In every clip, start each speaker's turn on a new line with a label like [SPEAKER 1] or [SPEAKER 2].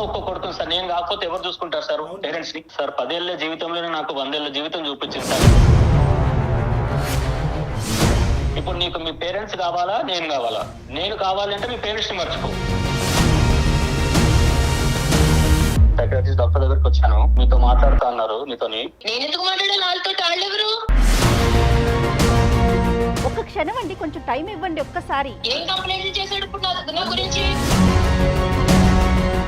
[SPEAKER 1] ఒక్క కొడుకుని సార్. నేను కాకపోతే ఎవరు చూసుకుంటారు సార్ పేరెంట్స్ ని? సార్ 10 ఏళ్ల జీవితంలోనే నాకు 100 ఏళ్ల జీవితం చూపించింది సార్. ఇప్పుడు నీకు మీ పేరెంట్స్ కావాలా, నేను కావాలా? నేను కావాలంటే మీ పేరెంట్స్ ని మర్చిపో. సైకాట్రిస్ట్ డాక్టర్ దగ్గరికి వచ్చాను, మీతో మాట్లాడుతా అన్నారు. మీతోని
[SPEAKER 2] నేను ఎందుకు మాట్లాడాలి వాళ్ళతో? వాళ్ళెవరు?
[SPEAKER 3] ఒక్క క్షణం అండి, కొంచెం టైం ఇవ్వండి ఒక్కసారి.
[SPEAKER 2] ఏం కంప్లైంట్ చేశాడు ఇప్పుడు నా గురించి?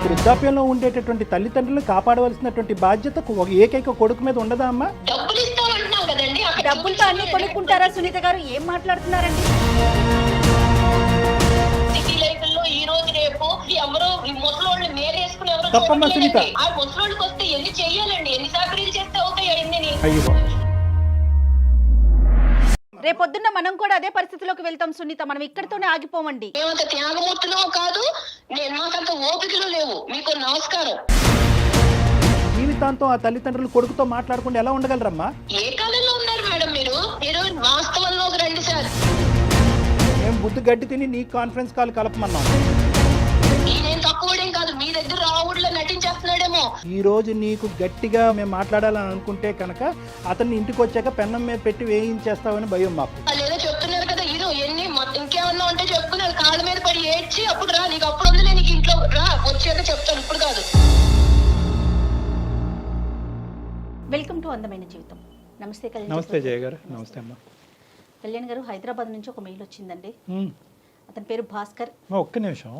[SPEAKER 4] వృద్ధాప్యంలో ఉండేటటువంటి తల్లిదండ్రులను కాపాడవలసినటువంటి బాధ్యత ఒక ఏకైక కొడుకు మీద ఉండదా అమ్మా?
[SPEAKER 2] డబ్బులు ఇస్తామంటున్నావు కదండి,
[SPEAKER 3] డబ్బులతో అన్ని కొనుక్కుంటారా సునీత గారు? ఏం మాట్లాడుతున్నారండి?
[SPEAKER 2] సిటీ లైఫ్ లో ఈ రోజు రేపు ఎవరో ముసలోళ్ళు మేరేసుకుని ఎవరో
[SPEAKER 4] తప్పమ్మా సునీత.
[SPEAKER 2] ఆ ముసలోళ్ళకి వస్తే ఎన్ని చెయ్యాలండి? ఎన్ని సాకరీలు చేస్తే అవుతాయి అన్ని?
[SPEAKER 4] అయ్యో,
[SPEAKER 3] రేపొద్దున్న మనం కూడా అదే పరిస్థితిలోకి వెళ్తాం సునీత. మనం ఇక్కడితోనే ఆగిపోమండి.
[SPEAKER 2] మేమంత త్యాగమూర్తులో కాదు, మాకంత ఓపికలు లేవు. మీకు నమస్కారం.
[SPEAKER 4] జీవితాంతం ఆ తల్లిదండ్రులు కొడుకుతో మాట్లాడకుండా ఎలా ఉండగలరమ్మా?
[SPEAKER 2] ఏ కాలంలో ఉన్నారు మేడం మీరు? మీరు వాస్తవంలోకి రండి సార్.
[SPEAKER 4] మేము బుద్ధి గడ్డి తిని నీ కాన్ఫరెన్స్ కాల్ కలపమన్నాం.
[SPEAKER 2] ఈయనేం తక్కువడేం కాదు, మీ దగ్గర రావుడిలో నటించేస్తున్నాడేమో.
[SPEAKER 4] ఈ రోజు నీకు గట్టిగా మేము మాట్లాడాలని అనుకుంటే కనుక అతన్ని ఇంటికి వచ్చాక పెన్నం మీద పెట్టి వేయించేస్తామని భయం మాకు.
[SPEAKER 2] లేదో చెప్తున్నారు కదా, ఇది ఎన్ని ఇంకేమన్నా ఉంటే చెప్పుకున్నారు. కాళ్ళ మీద పడి ఏడ్చి అప్పుడు రా, నీకు అప్పుడు ఉందిలే, నీకు ఇంట్లో రా, వచ్చాక చెప్తాను, ఇప్పుడు కాదు.
[SPEAKER 3] వెల్కమ్ టు అందమైన జీవితం. నమస్తే కళ్యాణ్.
[SPEAKER 4] నమస్తే జయ గారు. నమస్తే అమ్మా.
[SPEAKER 3] కళ్యాణ్ గారు, హైదరాబాద్ నుంచి ఒక మెయిల్ వచ్చిందండి. అతని పేరు భాస్కర్.
[SPEAKER 4] ఒక్క నిమిషం.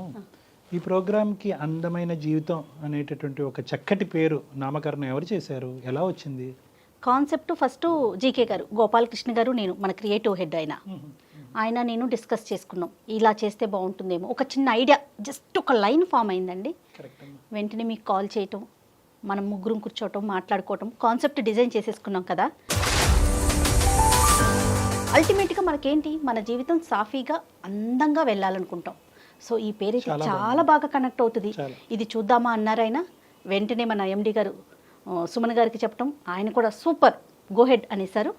[SPEAKER 4] ఈ ప్రోగ్రామ్కి అందమైన జీవితం అనేటటువంటి ఒక చక్కటి పేరు నామకరణం ఎవరు చేశారు? ఎలా వచ్చింది
[SPEAKER 3] కాన్సెప్ట్? ఫస్ట్ జీకే గారు, గోపాలకృష్ణ గారు, నేను, మన క్రియేటివ్ హెడ్ ఆయన నేను డిస్కస్ చేసుకున్నాం. ఇలా చేస్తే బాగుంటుందేమో, ఒక చిన్న ఐడియా, జస్ట్ ఒక లైన్ ఫామ్ అయిందండి. వెంటనే మీకు కాల్ చేయటం, మనం ముగ్గురం కూర్చోవటం, మాట్లాడుకోవటం, కాన్సెప్ట్ డిజైన్ చేసేసుకున్నాం కదా. అల్టిమేట్గా మనకేంటి, మన జీవితం సాఫీగా అందంగా వెళ్ళాలనుకుంటాం. సో ఈ పేరు చాలా బాగా కనెక్ట్ అవుతుంది. ఇది చూద్దామా అన్నారు ఆయన. వెంటనే మన ఎండి గారు సుమన్ గారికి చెప్పడం, ఆయన కూడా సూపర్, గో హెడ్ అనేసారు.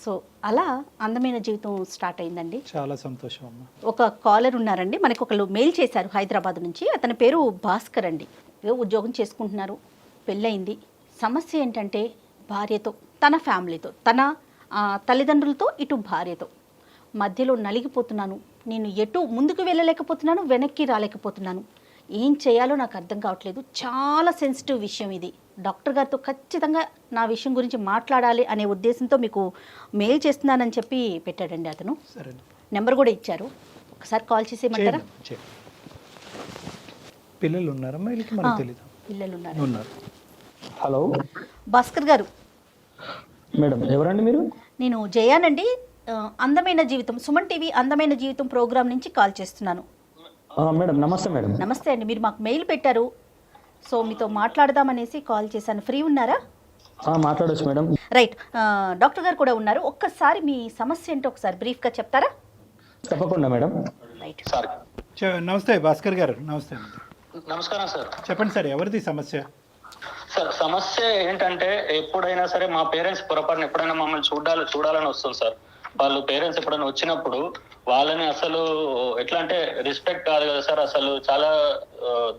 [SPEAKER 3] సో అలా అందమైన జీవితం స్టార్ట్ అయిందండి.
[SPEAKER 4] చాలా సంతోషం అమ్మా.
[SPEAKER 3] ఒక కాలర్ ఉన్నారండి, మనకు ఒకళ్ళు మెయిల్ చేశారు హైదరాబాద్ నుంచి. అతని పేరు భాస్కర్ అండి. ఉద్యోగం చేసుకుంటున్నారు, పెళ్ళయింది. సమస్య ఏంటంటే భార్యతో, తన ఫ్యామిలీతో, తన తల్లిదండ్రులతో, ఇటు భార్యతో మధ్యలో నలిగిపోతున్నాను. నేను ఎటు ముందుకు వెళ్ళలేకపోతున్నాను, వెనక్కి రాలేకపోతున్నాను. ఏం చేయాలో నాకు అర్థం కావట్లేదు. చాలా సెన్సిటివ్ విషయం ఇది. డాక్టర్ గారితో ఖచ్చితంగా నా విషయం గురించి మాట్లాడాలి అనే ఉద్దేశంతో మీకు మెయిల్ చేస్తున్నానని చెప్పి పెట్టాడండి అతను. నెంబర్ కూడా ఇచ్చారు, ఒకసారి కాల్ చేసేయమంటారా?
[SPEAKER 4] పిల్లలు ఉన్నారమ్మా?
[SPEAKER 3] పిల్లలు
[SPEAKER 4] ఉన్నారు.
[SPEAKER 5] హలో
[SPEAKER 3] భాస్కర్ గారు.
[SPEAKER 5] మేడం, ఎవరండి మీరు?
[SPEAKER 3] నేను జయానండి, అందమైన జీవితం, సుమన్ టీవీ అందమైన జీవితం ప్రోగ్రామ్ నుంచి కాల్ చేస్తున్నాను.
[SPEAKER 5] మేడం నమస్తే. మేడం
[SPEAKER 3] నమస్తే అండి. మీరు మాకు మెయిల్ పెట్టారు, సో మీతో మాట్లాడదామనేసి కాల్ చేశాను. ఫ్రీ ఉన్నారా?
[SPEAKER 5] మాట్లాడొచ్చు మేడం.
[SPEAKER 3] రైట్. డాక్టర్ గారు కూడా ఉన్నారు. ఒక్కసారి మీ సమస్య ఏంటో ఒకసారి బ్రీఫ్గా చెప్తారా?
[SPEAKER 5] తప్పకుండా మేడం.
[SPEAKER 3] Right
[SPEAKER 1] sir.
[SPEAKER 4] నమస్తే భాస్కర్ గారు. నమస్తే.
[SPEAKER 1] నమస్కారం సార్.
[SPEAKER 4] చెప్పండి సార్, ఎవరిది సమస్య?
[SPEAKER 1] సార్ సమస్య ఏంటంటే, ఎప్పుడైనా సరే మా పేరెంట్స్ పొరపాటున ఎప్పుడైనా మమ్మల్ని చూడాలని వస్తుంది సార్. వాళ్ళు పేరెంట్స్ ఎప్పుడైనా వచ్చినప్పుడు వాళ్ళని అసలు ఎట్లా అంటే రెస్పెక్ట్ కాదు కదా సార్, అసలు చాలా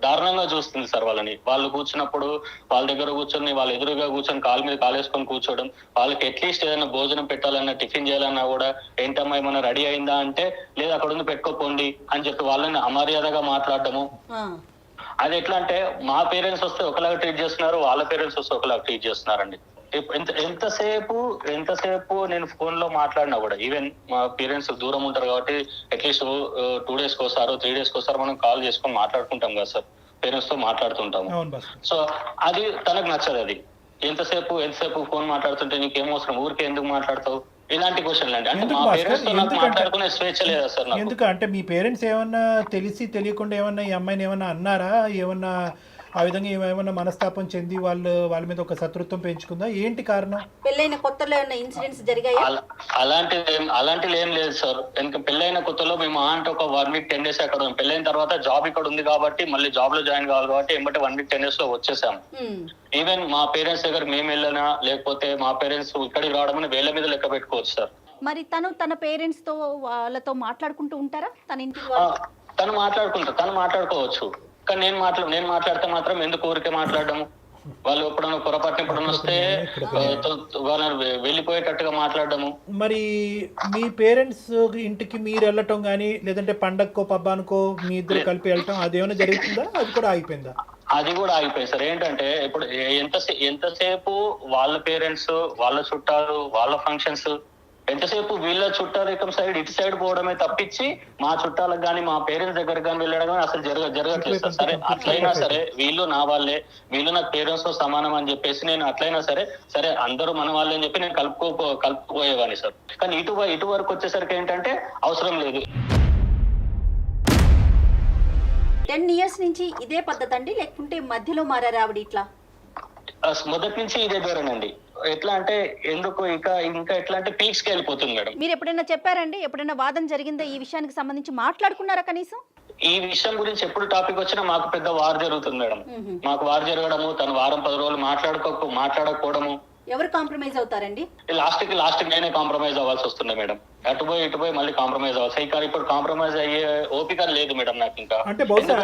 [SPEAKER 1] దారుణంగా చూస్తుంది సార్ వాళ్ళని. వాళ్ళు కూర్చున్నప్పుడు వాళ్ళ దగ్గర కూర్చొని, వాళ్ళ ఎదురుగా కూర్చొని కాలు మీద కాలేసుకొని కూర్చోవడం, వాళ్ళకి అట్లీస్ట్ ఏదైనా భోజనం పెట్టాలన్నా, టిఫిన్ చేయాలన్నా కూడా ఏంటమ్మా ఏమన్నా రెడీ అయిందా అంటే, లేదు అక్కడ ఉంది పెట్టుకోపోండి అని చెప్పి వాళ్ళని అమర్యాదగా మాట్లాడటము. అది ఎట్లా అంటే, మా పేరెంట్స్ వస్తే ఒకలాగా ట్రీట్ చేస్తున్నారు, వాళ్ళ పేరెంట్స్ వస్తే ఒకలాగా ట్రీట్ చేస్తున్నారండి. ఎంతసేపు నేను ఫోన్ లో మాట్లాడినా కూడా, ఈవెన్ మా పేరెంట్స్ దూరం ఉంటారు కాబట్టి అట్లీస్ట్ 2 days కోసారో 3 days కోసారో మనం కాల్ చేసుకొని మాట్లాడుకుంటాం కదా సార్, పేరెంట్స్ తో మాట్లాడుతుంటాము. సో అది తనకు నచ్చదు. అది ఎంతసేపు ఫోన్ మాట్లాడుతుంటే నీకేం అవసరం, ఊరికే ఎందుకు మాట్లాడతావు, ఇలాంటి క్వశ్చన్లు అండి. అంటే మా పేరెంట్స్ తో నాకు మాట్లాడుకునే స్వేచ్ఛ లేదా సార్ నాకు?
[SPEAKER 4] ఎందుకు అంటే మీ పేరెంట్స్ ఏమన్నా తెలియకుండా ఏమన్నా ఈ అమ్మాయిని ఏమన్నా అన్నారా? ఏమన్నా ఆ విధంగా ఏమైనా మనస్తాపం చెంది వాళ్ళ మీద ఒక శత్రుత్వం పెంచుకుందా? ఏంటి కారణం?
[SPEAKER 3] పెళ్ళైన కొత్తలో ఏమైనా ఇన్సిడెంట్స్ జరిగాయా?
[SPEAKER 1] అలాంటిది ఏం లేదు సార్. ఎందుకంటే పెళ్ళైన కొత్తలో మేము అంటే ఒక 1 week 10 days అక్కడ ఉన్నాం. పెళ్ళైన తర్వాత జాబ్ ఇక్కడ ఉంది కాబట్టి మళ్ళీ జాబ్ లో జాయిన్ కావాలి కాబట్టి ఎంబటే 1 week 10 days లో వచ్చేసాము. ఈవెన్ మా పేరెంట్స్ దగ్గర మేము వెళ్ళినా, లేకపోతే మా పేరెంట్స్ ఇక్కడికి రావడం వేళ్ల మీద లెక్క పెట్టుకోవచ్చు సార్.
[SPEAKER 3] మరి తన పేరెంట్స్ తో వాళ్ళతో మాట్లాడుకుంటూ ఉంటారా? తన ఇంటికి
[SPEAKER 1] తను మాట్లాడుకోవచ్చు. కానీ నేను మాట్లాడితే మాత్రం ఎందుకు ఊరికే మాట్లాడడము, వాళ్ళు ఎప్పుడైనా పొరపాటున ఎప్పుడైనా వస్తే వాళ్ళని వెళ్ళిపోయేటట్టుగా మాట్లాడడము.
[SPEAKER 4] మరి మీ పేరెంట్స్ ఇంటికి మీరు వెళ్ళటం కానీ లేదంటే పండగకో పబ్బానికో మీ ఇద్దరు కలిపి వెళ్ళటం అదేమైనా జరుగుతుందా? అది కూడా ఆగిపోయిందా?
[SPEAKER 1] అది కూడా ఆగిపోయింది సార్. ఏంటంటే ఇప్పుడు ఎంతసేపు వాళ్ళ పేరెంట్స్, వాళ్ళ చుట్టాలు, వాళ్ళ ఫంక్షన్స్, ఎంతసేపు వీళ్ళ చుట్టాలు సైడ్ ఇటు సైడ్ పోవడమే తప్పించి మా చుట్టాలకు కానీ మా పేరెంట్స్ దగ్గర కానీ వెళ్ళడం కానీ అసలు జరగట్లేదు సార్. సరే అట్లయినా సరే వీళ్ళు నా వాళ్ళే, వీళ్ళు నాకు పేరెంట్స్ తో సమానం అని చెప్పేసి నేను అట్లయినా సరే అందరూ మన వాళ్ళే అని చెప్పి నేను కలుపుకోపోయేవాడిని సార్. కానీ ఇటు వరకు వచ్చేసరికి ఏంటంటే అవసరం లేదు.
[SPEAKER 3] 10 years నుంచి ఇదే పద్ధతి అండి, లేకుంటే మధ్యలో మారారా ఆవిడ ఇట్లా?
[SPEAKER 1] మొదటి నుంచి ఇదే ధోరణండి. ఎట్లా అంటే ఎందుకు ఇంకా ఎట్లా అంటే పీక్స్ కి వెళ్ళిపోతుంది మేడం.
[SPEAKER 3] మీరు ఎప్పుడైనా చెప్పారండి? ఎప్పుడైనా వాదన జరిగిందా ఈ విషయానికి సంబంధించి? మాట్లాడుకున్నారా కనీసం?
[SPEAKER 1] ఈ విషయం గురించి ఎప్పుడు టాపిక్ వచ్చినా మాకు పెద్ద వార్ జరుగుతుంది మేడం. మాకు వార్ జరగడము, తను వారం 10 రోజులు మాట్లాడకపోవడము.
[SPEAKER 3] ఎవరు కాంప్రమైజ్ అవుతారండి?
[SPEAKER 1] లాస్ట్ నేనే కాంప్రమైజ్ అవ్వాల్సి వస్తుంది మేడం. ఇటు పోయి మళ్ళీ కాంప్రమైజ్ అవ్వాలి. కానీ ఇప్పుడు కాంప్రమైజ్ అయ్యే ఓపిక లేదు మేడం నాకు ఇంకా.
[SPEAKER 4] అంటే బహుశా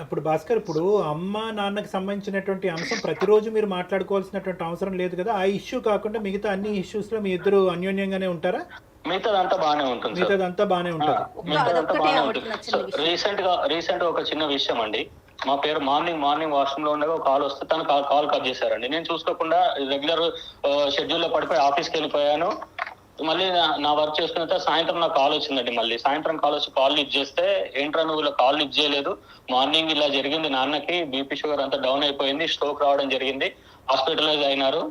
[SPEAKER 4] ఇప్పుడు భాస్కర్, ఇప్పుడు అమ్మ నాన్నకి సంబంధించినటువంటి అంశం ప్రతిరోజు మీరు మాట్లాడుకోవాల్సినటువంటి అవసరం లేదు కదా. ఆ ఇష్యూ కాకుండా మిగతా అన్ని ఇష్యూస్ లో మీ ఇద్దరు అన్యోన్యంగానే ఉంటారా?
[SPEAKER 1] మిగతాదంతా బాగానే ఉంటుంది.
[SPEAKER 4] మిగతాదంతా బాగానే ఉంటుంది.
[SPEAKER 1] రీసెంట్ గా ఒక చిన్న విషయం అండి. మా పేరు మార్నింగ్ వాష్రూమ్ లో ఉండగా కాల్ వస్తే తను కాల్ కట్ చేశారండి. నేను చూసుకోకుండా రెగ్యులర్ షెడ్యూల్ లో పడిపోయి ఆఫీస్కి వెళ్ళిపోయాను. మళ్ళీ నా వర్క్ చేసుకున్న సాయంత్రం నాకు కాల్ వచ్చిందండి. మళ్ళీ సాయంత్రం కాల్ వచ్చి కాల్ లిఫ్ట్ చేస్తే, ఏంట్రా నువ్వు ఇలా కాల్ లిఫ్ట్ చేయలేదు, మార్నింగ్ ఇలా జరిగింది, నాన్నకి బీపీ షుగర్ అంతా డౌన్ అయిపోయింది, స్ట్రోక్ రావడం జరిగింది, హాస్పిటలైజ్ అయినారు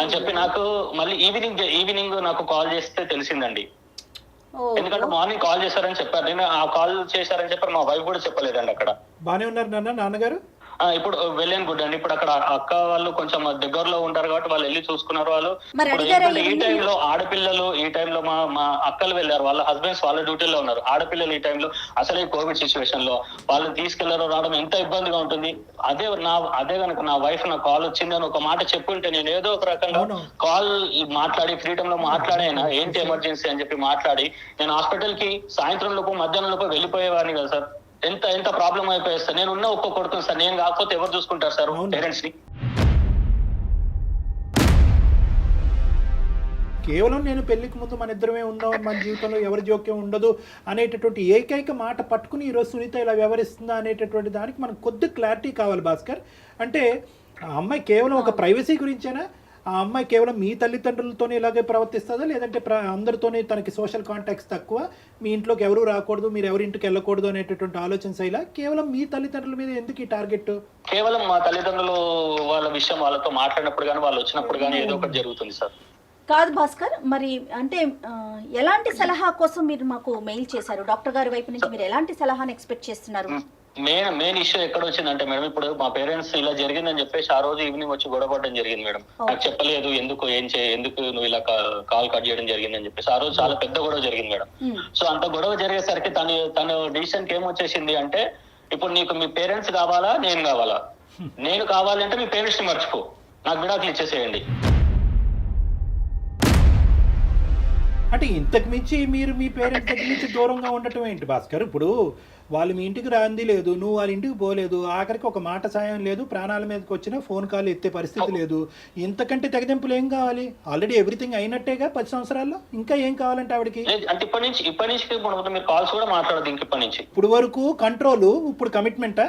[SPEAKER 1] అని చెప్పి నాకు మళ్ళీ ఈవినింగ్ నాకు కాల్ చేస్తే తెలిసిందండి. ఎందుకంటే మార్నింగ్ కాల్ చేశారని చెప్పారు. నేను ఆ కాల్ చేశారని చెప్పారు, మా వైఫ్ కూడా చెప్పలేదండి. అక్కడ
[SPEAKER 4] బానే ఉన్నారు నాన్నగారు?
[SPEAKER 1] ఇప్పుడు వెళ్ళాను గుడ్ అండి. ఇప్పుడు అక్కడ అక్క వాళ్ళు కొంచెం దగ్గరలో ఉంటారు కాబట్టి వాళ్ళు వెళ్ళి చూసుకున్నారు. వాళ్ళు ఈ టైంలో ఆడపిల్లలు, ఈ టైంలో మా అక్కలు వెళ్ళారు, వాళ్ళ హస్బెండ్స్ వాళ్ళ డ్యూటీలో ఉన్నారు. ఆడపిల్లలు ఈ టైంలో అసలే కోవిడ్ సిచ్యువేషన్ లో వాళ్ళని తీసుకెళ్లారు రావడం ఎంత ఇబ్బందిగా ఉంటుంది. అదే కనుక నా వైఫ్ నాకు కాల్ వచ్చింది అని ఒక మాట చెప్పుంటే నేను ఏదో ఒక రకంగా కాల్ మాట్లాడి ఫ్రీడమ్ లో మాట్లాడైనా ఏంటి ఎమర్జెన్సీ అని చెప్పి మాట్లాడి నేను హాస్పిటల్ కి సాయంత్రం లోపు మధ్యాహ్నం లోపు వెళ్ళిపోయేవాడిని కదా సార్. ఎంత ప్రాబ్లం అయిపోయింది సార్. నేను ఉన్న ఒక్క కొడుకుని సార్, నేను కాకపోతే ఎవరు చూసుకుంటారు సార్ పేరెంట్స్ ని?
[SPEAKER 4] కేవలం నేను పెళ్లికి ముందు మన ఇద్దరమే ఉన్నాం, మన జీవితంలో ఎవరి జోక్యం ఉండదు అనేటటువంటి ఏకైక మాట పట్టుకుని ఈరోజు సునీత ఇలా వ్యవహరిస్తుందా అనేటటువంటి దానికి మనకు కొద్ది క్లారిటీ కావాలి భాస్కర్. అంటే ఆ అమ్మాయి కేవలం ఒక ప్రైవసీ గురించేనా? ఆ అమ్మాయి కేవలం మీ తల్లిదండ్రులతోనే ఇలాగే ప్రవర్తిస్తుందా, లేదంటే అందరితోనే తనకి సోషల్ కాంటాక్ట్స్ తక్కువ, మీ ఇంట్లోకి ఎవరు రాకూడదు, మీరు ఎవరింటికి వెళ్ళకూడదు అనేటటువంటి ఆలోచన శైలా? కేవలం మీ తల్లిదండ్రుల మీద ఎందుకు ఈ టార్గెట్?
[SPEAKER 1] కేవలం మా తల్లిదండ్రులు వాళ్ళ విషయం వాళ్ళతో మాట్లాడినప్పుడు కానీ వాళ్ళు వచ్చినప్పుడు కానీ ఏదో ఒకటి జరుగుతుంది సార్.
[SPEAKER 3] కాదు భాస్కర్, మరి అంటే ఎలాంటి సలహా కోసం మీరు మాకు మెయిల్ చేశారు? డాక్టర్ గారి వైపు నుంచి మీరు ఎలాంటి సలహాను ఎక్స్పెక్ట్ చేస్తున్నారు?
[SPEAKER 1] మెయిన్ ఇష్యూ ఎక్కడ వచ్చిందంటే మేడం, ఇప్పుడు మా పేరెంట్స్ ఇలా జరిగిందని చెప్పేసి ఆ రోజు ఈవినింగ్ వచ్చి గొడవపడడం జరిగింది మేడం. నాకు చెప్పలేదు, ఎందుకు నువ్వు ఇలా కాల్ కట్ చేయడం జరిగింది అని చెప్పేసి ఆ రోజు చాలా పెద్ద గొడవ జరిగింది మేడం. సో అంత గొడవ జరిగేసరికి తను డిసిషన్ కి ఏమొచ్చేసింది అంటే, ఇప్పుడు నీకు మీ పేరెంట్స్ కావాలా నేను కావాలా? నేను కావాలంటే మీ పేరెంట్స్ ని మర్చిపో, నాకు విడాకులు ఇచ్చేసేయండి.
[SPEAKER 4] అంటే ఇంతకు మించి మీరు మీ పేరెంట్స్ దగ్గర నుంచి దూరంగా ఉండటం ఏంటి భాస్కర్? ఇప్పుడు వాళ్ళు మీ ఇంటికి రాంది లేదు, నువ్వు వాళ్ళ ఇంటికి పోలేదు, ఆఖరికి ఒక మాట సాయం లేదు, ప్రాణాల మీదకి వచ్చినా ఫోన్ కాల్ ఎత్తే పరిస్థితి లేదు. ఇంతకంటే తెగదెంపులు ఏం కావాలి? ఆల్రెడీ ఎవ్రీథింగ్ అయినట్టేగా 10 సంవత్సరాల్లో. ఇంకా ఏం కావాలంటే ఆవిడకి?
[SPEAKER 1] అంటే ఇప్పటి నుంచి మీరు కాల్స్ కూడా మాట్లాడదు ఇంక ఇప్పటి నుంచి.
[SPEAKER 4] ఇప్పుడు వరకు కంట్రోల్, ఇప్పుడు కమిట్మెంటా?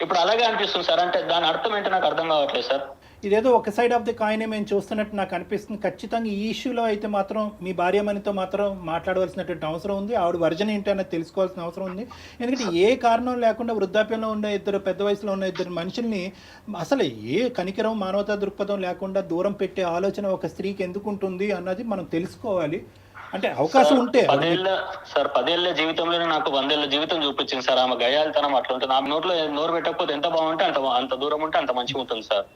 [SPEAKER 1] ఇప్పుడు అలాగే అనిపిస్తుంది సార్. అంటే దాని అర్థం ఏంటో నాకు అర్థం కావట్లేదు సార్.
[SPEAKER 4] ఇదేదో ఒక సైడ్ ఆఫ్ ది కాయిన్ మేము చూస్తున్నట్టు నాకు అనిపిస్తుంది. ఖచ్చితంగా ఈ ఇష్యూలో అయితే మాత్రం మీ భార్యమణితో మాత్రం మాట్లాడవలసినటువంటి అవసరం ఉంది. ఆవిడ వర్జన్ ఏంటి అనేది తెలుసుకోవాల్సిన అవసరం ఉంది. ఎందుకంటే ఏ కారణం లేకుండా వృద్ధాప్యంలో ఉన్న పెద్ద వయసులో ఉన్న ఇద్దరు మనుషుల్ని అసలు ఏ కనికరం, మానవతా దృక్పథం లేకుండా దూరం పెట్టే ఆలోచన ఒక స్త్రీకి ఎందుకు ఉంటుంది అన్నది మనం తెలుసుకోవాలి. అంటే అవకాశం ఉంటే
[SPEAKER 1] 10 ఏళ్ల జీవితంలోనే నాకు 100 ఏళ్ల జీవితం చూపించింది సార్. ఆమె గయాలితనం అట్లా ఉంటుంది. ఆమె నోట్లో నోరు పెట్టకపోతే ఎంత బాగుంటే అంత దూరం ఉంటే అంత మంచిగా ఉంటుంది సార్.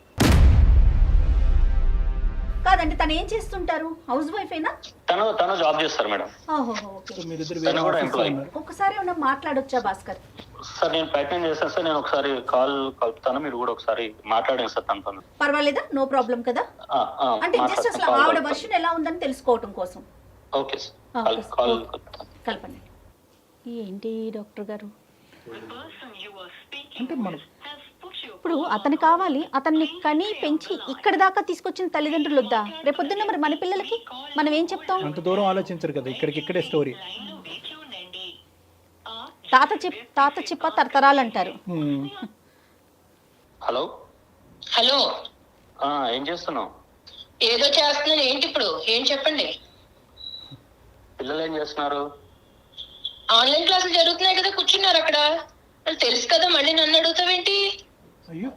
[SPEAKER 3] కాదండి, తను ఏం చేస్తుంటారు? హౌస్ వైఫ్ ఏనా?
[SPEAKER 1] తను జాబ్ చేస్తారు మేడం.
[SPEAKER 3] ఒకసారి ఏమన్నా మాట్లాడొచ్చా భాస్కర్?
[SPEAKER 1] సార్ నేను ప్రయత్నం చేస్తాను సార్. నేను ఒకసారి కాల్ కలుపుతాను, మీరు కూడా ఒకసారి మాట్లాడండి సార్ తనతో.
[SPEAKER 3] పర్వాలేదా? నో ప్రాబ్లం కదా? అంటే జస్ట్ అసలు ఆవిడ వర్షన్ ఎలా ఉందని తెలుసుకోవటం కోసం.
[SPEAKER 1] ఓకే సార్,
[SPEAKER 3] కలపండి. ఏంటి డాక్టర్ గారు?
[SPEAKER 4] అంటే మనం
[SPEAKER 3] ఇప్పుడు అతను కావాలి, అతన్ని కని పెంచి ఇక్కడి దాకా తీసుకొచ్చిన తల్లిదండ్రులు వద్దా? రేపొద్దున్న మరి మన పిల్లలకి మనం ఏం చెప్తాం?
[SPEAKER 4] అంత దూరం ఆలోచించరు కదా, ఇక్కడికిక్కడే స్టోరీ.
[SPEAKER 3] తాత చిప్ప తరతరాలు అంటారు.
[SPEAKER 1] హలో
[SPEAKER 2] హలో,
[SPEAKER 1] ఏం చేస్తున్నావు?
[SPEAKER 2] ఏదో చేస్తున్నాను. ఏంటి ఇప్పుడు? ఏం చెప్పండి.
[SPEAKER 1] పిల్లలు ఏం చేస్తున్నారు?
[SPEAKER 2] ఆన్లైన్ క్లాసులు జరుగుతున్నాయి కదా, కూర్చున్నారు అక్కడ. వాళ్ళు తెలుసు కదా, మళ్ళీ నన్ను అడుగుతావేంటి?
[SPEAKER 4] అయ్యో,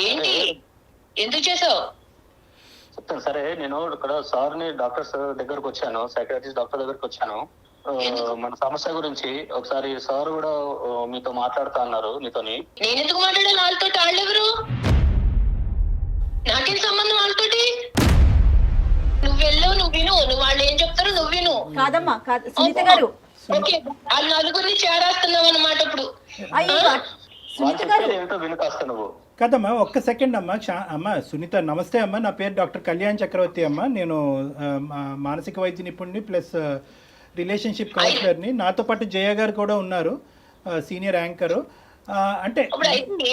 [SPEAKER 2] ఏంటి, ఎందుకు చేసావు?
[SPEAKER 1] చెప్తాను. సరే, నేను ఇక్కడ సార్ని డాక్టర్స్ దగ్గరకు వచ్చాను, సైకాట్రిస్ట్ డాక్టర్ దగ్గరకు వచ్చాను. మన సమస్య గురించి ఒకసారి సార్ కూడా మీతో మాట్లాడుతా అన్నారు. మీతోని
[SPEAKER 2] నేను ఎందుకు మాట్లాడాలి వాళ్ళతో? వాళ్ళెవరు? నాకేం సంబంధం వాళ్ళతోటి? నువ్వు వెళ్ళు, నువ్వు విను, నువ్వు వాళ్ళు ఏం చెప్తారో నువ్వు విను.
[SPEAKER 3] కాదమ్మా, కాదు సునీత గారు.
[SPEAKER 2] ఓకే, వాళ్ళ నలుగురిని చేరేస్తున్నావు అన్నమాట ఇప్పుడు.
[SPEAKER 3] అయ్యో
[SPEAKER 1] వాళ్ళు
[SPEAKER 3] సునీత గారు,
[SPEAKER 1] చెప్పేది ఏంటో వినుకాస్తా నువ్వు.
[SPEAKER 4] కదమ్మా, ఒక్క సెకండ్ అమ్మా. అమ్మ సునీత, నమస్తే అమ్మా. నా పేరు డాక్టర్ కళ్యాణ్ చక్రవర్తి అమ్మ. నేను మానసిక వైద్య నిపుణుడిని ప్లస్ రిలేషన్షిప్ కౌన్సిలర్ని. నాతో పాటు జయ గారు కూడా ఉన్నారు, సీనియర్ యాంకరు. అంటే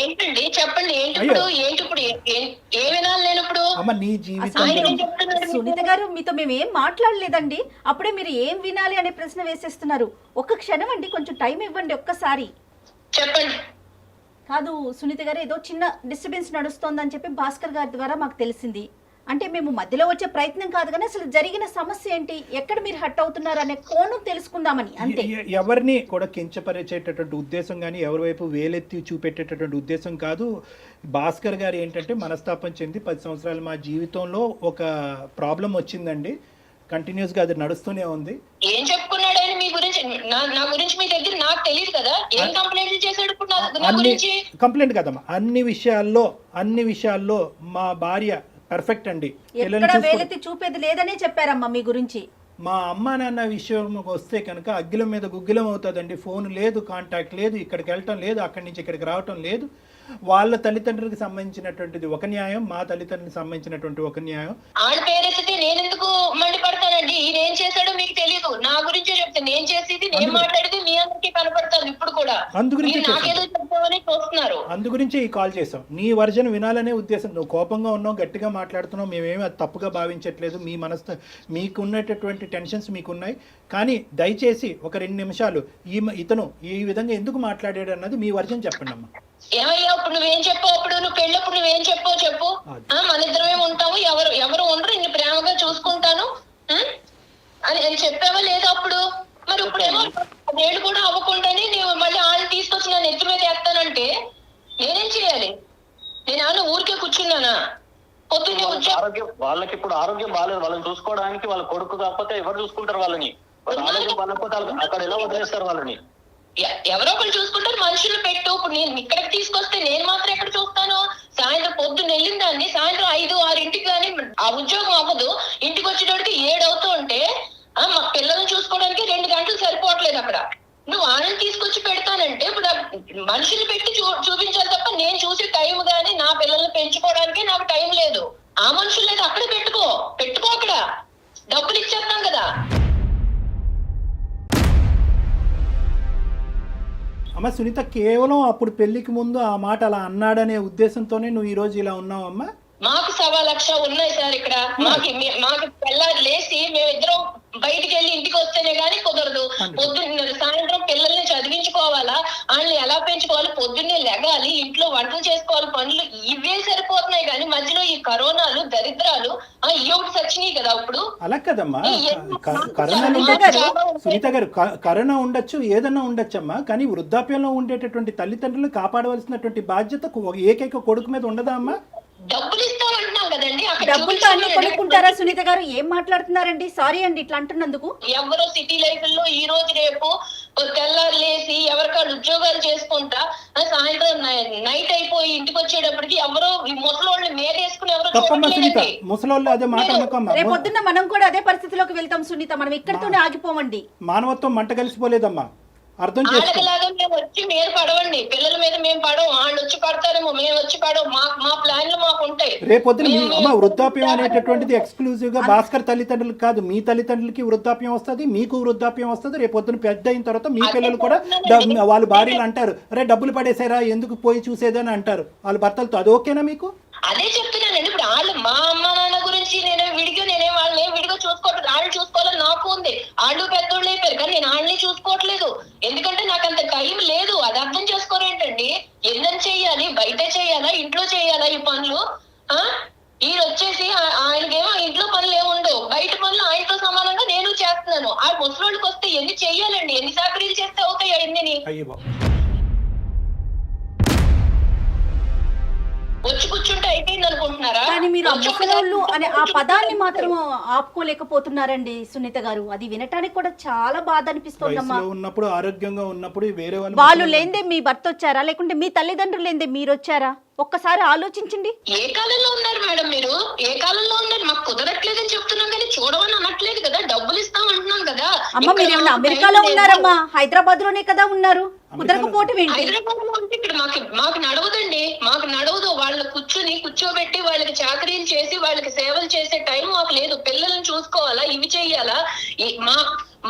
[SPEAKER 2] ఏంటండి చెప్పండి, ఏంటి ఇప్పుడు? ఏంటి ఇప్పుడు? ఏ వినాలి నేను ఇప్పుడు?
[SPEAKER 4] అమ్మ, నీ జీవితం
[SPEAKER 2] ఆయన ఏం చెప్తున్నాడు?
[SPEAKER 3] సునీత గారు, మీతో మేము ఏం మాట్లాడలేదండి. అప్పుడే మీరు ఏం వినాలి అనే ప్రశ్న వేసేస్తున్నారు. ఒక్క క్షణం అండి, కొంచెం టైం ఇవ్వండి ఒక్కసారి.
[SPEAKER 2] చెప్పండి.
[SPEAKER 3] కాదు సునీత గారు, ఏదో చిన్న డిస్టర్బెన్స్ నడుస్తోందని చెప్పి భాస్కర్ గారి ద్వారా మాకు తెలిసింది. అంటే మేము మధ్యలో వచ్చే ప్రయత్నం కాదు, కానీ అసలు జరిగిన సమస్య ఏంటి, ఎక్కడ మీరు హట్ అవుతున్నారు అనే కోణం తెలుసుకుందామని అంతే.
[SPEAKER 4] ఎవరిని కూడా కించపరిచేటటువంటి ఉద్దేశం కానీ ఎవరి వైపు వేలెత్తి చూపెట్టేటటువంటి ఉద్దేశం కాదు. భాస్కర్ గారు ఏంటంటే మనస్తాపం చెంది 10 సంవత్సరాలు మా జీవితంలో ఒక ప్రాబ్లం వచ్చిందండి. కంటిన్యూస్గా అది నడుస్తూనే ఉంది.
[SPEAKER 2] ఏం చెప్పుకున్నాడు ఆయన మీ గురించి? నా గురించి మీ దగ్గర నాకు తెలియదు కదా. ఏం కంప్లైంట్ చేశాడు ఇప్పుడు నా గురించి?
[SPEAKER 4] కంప్లైంట్ కదమ్మా, అన్ని విషయాల్లో మా భార్య పర్ఫెక్ట్ అండి.
[SPEAKER 3] ఎక్కడ వేలెత్తి చూపేది లేదనే చెప్పారమ్మా మీ గురించి.
[SPEAKER 4] మా అమ్మ నాన్న విషయం వస్తే కనుక అగ్గిలం మీద గుగ్గిలం అవుతుందండి. ఫోన్ లేదు, కాంటాక్ట్ లేదు, ఇక్కడికి వెళ్ళటం లేదు, అక్కడి నుంచి ఇక్కడికి రావటం లేదు. వాళ్ళ తల్లిదండ్రులకు సంబంధించినటువంటిది ఒక న్యాయం, మా తల్లిదండ్రులకు సంబంధించినటువంటి ఒక న్యాయం.
[SPEAKER 2] ఆడ పేరెత్తితే నేను ఎందుకు మండిపడతానండి? ఈయన ఏం చేశాడో మీకు తెలియదు, నా గురించే చెప్తే. నేను చేసేది, నేను మాట్లాడేది మీ అందరికీ కనపడతాను ఇప్పుడు కూడా. నాకేదో చెప్తామని చూస్తున్నారు.
[SPEAKER 4] అందు గురించే ఈ కాల్ చేసాం. నీ వర్జన్ వినాలనే ఉద్దేశం. నువ్వు కోపంగా ఉన్నావు, గట్టిగా మాట్లాడుతున్నావు, మేమేమి అది తప్పుగా భావించట్లేదు. మీ మీకున్నటువంటి టెన్షన్స్ మీకున్నాయి. కానీ దయచేసి ఒక 2 నిమిషాలు ఇతను ఈ విధంగా ఎందుకు మాట్లాడాడు అన్నది మీ వర్జన్ చెప్పండి అమ్మా.
[SPEAKER 2] ఏమయ్యా ఇప్పుడు నువ్వేం చెప్పావు? అప్పుడు నువ్వు పెళ్ళప్పుడు నువ్వేం చెప్పావు చెప్పు. మన ఇద్దరమే ఉంటాము, ఎవరు ఉండరు, ఇన్ని ప్రేమగా చూసుకుంటాను అని చెప్పావా లేదా అప్పుడు? మరి ఇప్పుడేమో 10 ఏళ్ళు కూడా అవ్వకుండానే నువ్వు మళ్ళీ వాళ్ళని తీసుకొచ్చి నన్ను ఎత్తి మీద వేస్తానంటే నేనేం చేయాలి? నేను ఏమన్నా ఊరికే కూర్చున్నానా? పొద్దున్నే
[SPEAKER 1] వాళ్ళకి ఇప్పుడు ఆరోగ్యం బాగాలేదు, వాళ్ళని చూసుకోవడానికి వాళ్ళ కొడుకు కాకపోతే ఎవరు చూసుకుంటారు వాళ్ళని? ఆరోగ్యం బాగాలేకపోతే అక్కడ ఎలా వదిలేస్తారు వాళ్ళని?
[SPEAKER 2] ఎవరో ఒకరు చూసుకుంటారు, మనుషులు పెట్టు. ఇప్పుడు నేను ఇక్కడికి తీసుకొస్తే నేను మాత్రం ఎక్కడ చూస్తాను? సాయంత్రం పొద్దున్న వెళ్ళిన దాన్ని సాయంత్రం 5, 6 కానీ ఆ ఉద్యోగం అవ్వదు. ఇంటికి వచ్చేటోడికి 7 అవుతూ ఉంటే మా పిల్లల్ని చూసుకోవడానికి 2 గంటలు సరిపోవట్లేదు అక్కడ. నువ్వు వాళ్ళని తీసుకొచ్చి పెడతానంటే ఇప్పుడు మనుషులు పెట్టి చూపించాలి తప్ప నేను చూసే టైం గానీ నా పిల్లల్ని పెంచుకోవడానికి నాకు టైం లేదు. ఆ మనుషులు లేదు, అక్కడ పెట్టుకో అక్కడ డబ్బులు ఇచ్చేస్తాం కదా.
[SPEAKER 4] అమ్మ సునీత, కేవలం అప్పుడు పెళ్లికి ముందు ఆ మాట అలా అన్నాడనే ఉద్దేశంతోనే నువ్వు ఈ రోజు ఇలా ఉన్నావమ్మా?
[SPEAKER 2] మాకు 1,00,000 ఉన్నాయి సార్ ఇక్కడ. మాకు తెల్లారి లేచి మేమిద్దరం బయటికి వెళ్ళి ఇంటికి వస్తేనే గానీ కుదరదు. పొద్దున్న సాయంత్రం పిల్లల్ని చదివించుకోవాలా, వాళ్ళని ఎలా పెంచుకోవాలి, పొద్దున్నే లెగాలి, ఇంట్లో వంటలు చేసుకోవాలి, పనులు ఇవే సరిపోతున్నాయి. కానీ మధ్యలో ఈ కరోనాలు, దరిద్రాలు ఈ ఒకటి సచ్చినాయి కదా. ఇప్పుడు
[SPEAKER 4] అలా కదమ్మా, సునీత గారు, కరోనా ఉండొచ్చు, ఏదన్నా ఉండొచ్చమ్మా, కానీ వృద్ధాప్యంలో ఉండేటటువంటి తల్లిదండ్రులు కాపాడవలసినటువంటి బాధ్యత ఏకైక కొడుకు మీద ఉండదా అమ్మా?
[SPEAKER 2] డబ్బులు ఇస్తామంటున్నాం కదండి.
[SPEAKER 3] డబ్బులతో అన్ని కొనుక్కుంటారా సునీత గారు? ఏం మాట్లాడుతున్నారండి? సారీ అండి ఇట్లా అంటున్నందుకు.
[SPEAKER 2] ఎవరో సిటీ లైఫ్ లో ఈ రోజు రేపు తెల్లారు లేసి ఎవరికాళ్ళు ఉద్యోగాలు చేసుకుంటా సాయంత్రం నైట్ అయిపోయి ఇంటికి వచ్చేటప్పటికి ఎవరో ఈ ముసలోళ్ళని మేరేసుకుని ఎవరో చూడట్లేదండి.
[SPEAKER 4] ముసలోళ్ళు అదే మాట అనుకోమ్మా.
[SPEAKER 3] రేపొద్దున్న మనం కూడా అదే పరిస్థితిలోకి వెళ్తాం సునీత. మనం ఇక్కడితోనే ఆగిపోమండి.
[SPEAKER 4] మానవత్వం మంట కలిసిపోలేదమ్మా. అర్థం చేసుకో.
[SPEAKER 2] వాళ్ళకిలాగా మేము వచ్చి మీరు పడవండి, పిల్లల మీద మేము పడవం, వాళ్ళు వచ్చి పడతారేమో, మేము వచ్చి పడవం. మా ప్లాన్లు మాకు ఉంటాయి.
[SPEAKER 4] రేపొద్దున అమ్మ వృద్ధాప్యం అనేటటువంటిది ఎక్స్క్లూజివ్ గా భాస్కర్ తల్లిదండ్రులకు కాదు, మీ తల్లిదండ్రులకి వృద్ధాప్యం వస్తుంది, మీకు వృద్ధాప్యం వస్తుంది. రేపొద్దున పెద్ద అయిన తర్వాత మీ పిల్లలు కూడా వాళ్ళ భార్యలు అంటారు, అరే డబ్బులు పడేసారా ఎందుకు పోయి చూసేదని అంటారు వాళ్ళ భర్తలతో. అది ఓకేనా మీకు?
[SPEAKER 2] అదే చెప్తున్నానండి. ఇప్పుడు వాళ్ళు మా అమ్మ నాన్న గురించి నేనే వాళ్ళని విడిగా చూసుకోవట్లేదు. వాళ్ళు చూసుకోవాలని నాకు ఉంది. వాళ్ళు పెద్దోళ్ళు అయిపోయారు కానీ నేను వాళ్ళని చూసుకోవట్లేదు. ఎందుకంటే నాకు అంత టైం లేదు. అది అర్థం చేసుకోరేంటండి? ఎన్నని చెయ్యాలి? బయట చెయ్యాలా, ఇంట్లో చెయ్యాలా ఈ పనులు? ఈయన వచ్చేసి ఆయనకేమో ఇంట్లో పనులు ఏముండవు, బయట పనులు ఆయనతో సమానంగా నేను చేస్తున్నాను. ఆ ముసలోళ్ళకి వస్తే ఎన్ని చెయ్యాలండి? ఎన్ని సాకరీలు చేస్తే అవుతాయి అన్ని? వచ్చి కూర్చుంటే అయిపోయింది అనుకుంటున్నారా?
[SPEAKER 3] కానీ మీరు ముసలోళ్ళు అనే ఆ పదాన్ని మాత్రం ఆపుకోలేకపోతున్నారండి సునీత గారు. అది వినటానికి కూడా చాలా బాధ అనిపిస్తోందమ్మా.
[SPEAKER 4] ఉన్నప్పుడు ఆరోగ్యంగా ఉన్నప్పుడు వేరే
[SPEAKER 3] వాళ్ళు లేందే మీ భర్త వచ్చారా, లేకుంటే మీ తల్లిదండ్రులు లేందే మీరు వచ్చారా? ఒక్కసారి ఆలోచించండి.
[SPEAKER 2] ఏ కాలంలో ఉన్నారు మేడం మీరు? ఏ కాలంలో ఉన్నారు? మాకు కుదరట్లేదని చెప్తున్నాం కానీ చూడమని అనట్లేదు కదా. డబ్బులు ఇస్తాం అంటున్నాం కదా.
[SPEAKER 3] అమ్మ మీరేమన్నా అమెరికాలో ఉన్నారమ్మా? హైదరాబాద్ లోనే కదా ఉన్నారు. కుదరకపోవటం ఏంటి?
[SPEAKER 2] హైదరాబాద్ లో ఉంటే ఇక్కడ మాకు నడవదండి. మాకు నడవదు. వాళ్ళు కూర్చోబెట్టి వాళ్ళకి చాకరీలు చేసి వాళ్ళకి సేవలు చేసే టైం మాకు లేదు. పిల్లల్ని చూసుకోవాలా, ఇవి చెయ్యాలా?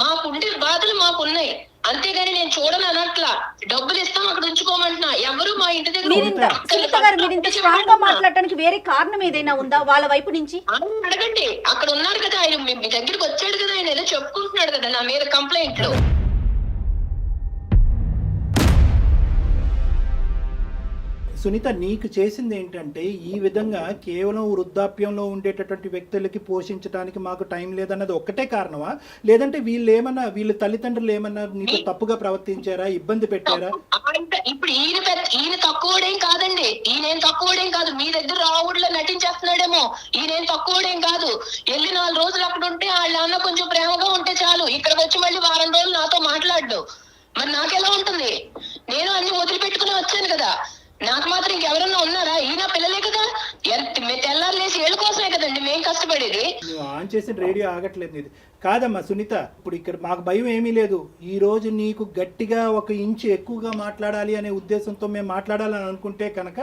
[SPEAKER 2] మాకుండే బాధలు మాకున్నాయి. అంతేగాని నేను చూడను అనట్లా. డబ్బులు ఇస్తాం అక్కడ ఉంచుకోమంటున్నా. ఎవరు మా ఇంటి దగ్గర
[SPEAKER 3] మీరు ఇంత స్ట్రాంగ్ గా మాట్లాడటానికి వేరే కారణం ఏదైనా ఉందా వాళ్ళ వైపు నుంచి?
[SPEAKER 2] అడగండి. అక్కడ ఉన్నారు కదా ఆయన, మీ దగ్గరికి వచ్చాడు కదా ఆయన, ఏదో చెప్పుకుంటున్నాడు కదా నా మీద కంప్లైంట్లు.
[SPEAKER 4] సునీత, నీకు చేసింది ఏంటంటే ఈ విధంగా కేవలం వృద్ధాప్యంలో ఉండేటటువంటి వ్యక్తులకి పోషించడానికి మాకు టైం లేదన్నది ఒక్కటే కారణమా? లేదంటే వీళ్ళ తల్లిదండ్రులు ఏమన్నా నీకు తప్పుగా ప్రవర్తించారా, ఇబ్బంది పెట్టారా?
[SPEAKER 2] ఇప్పుడు ఈయన తక్కువడేం కాదండి. ఈయనేం తక్కువడేం కాదు. మీ దగ్గర రావుడిలో నటించేస్తున్నాడేమో. ఈయనేం తక్కువడేం కాదు. వెళ్ళి 4 రోజులు అక్కడ ఉంటే వాళ్ళ నాన్న కొంచెం ప్రేమగా ఉంటే చాలు. ఇక్కడికి వచ్చి మళ్ళీ వారం రోజులు నాతో మాట్లాడు. మరి నాకెలా ఉంటుంది? నేను అన్ని వదిలిపెట్టుకుని వచ్చాను కదా. నాకు మాత్రం ఇంకెవరన్నా ఉన్నారా? ఈయన పిల్లలే కదా. తెల్లారులేసి ఏళ్ళ కోసమే కదండి మేము కష్టపడేది.
[SPEAKER 4] నువ్వు ఆన్ చేసిన రేడియో ఆగట్లేదు ఇది. కాదమ్మా సునీత, ఇప్పుడు ఇక్కడ మాకు భయం ఏమీ లేదు. ఈ రోజు నీకు గట్టిగా 1 ఇంచు ఎక్కువగా మాట్లాడాలి అనే ఉద్దేశంతో మేము మాట్లాడాలని అనుకుంటే కనుక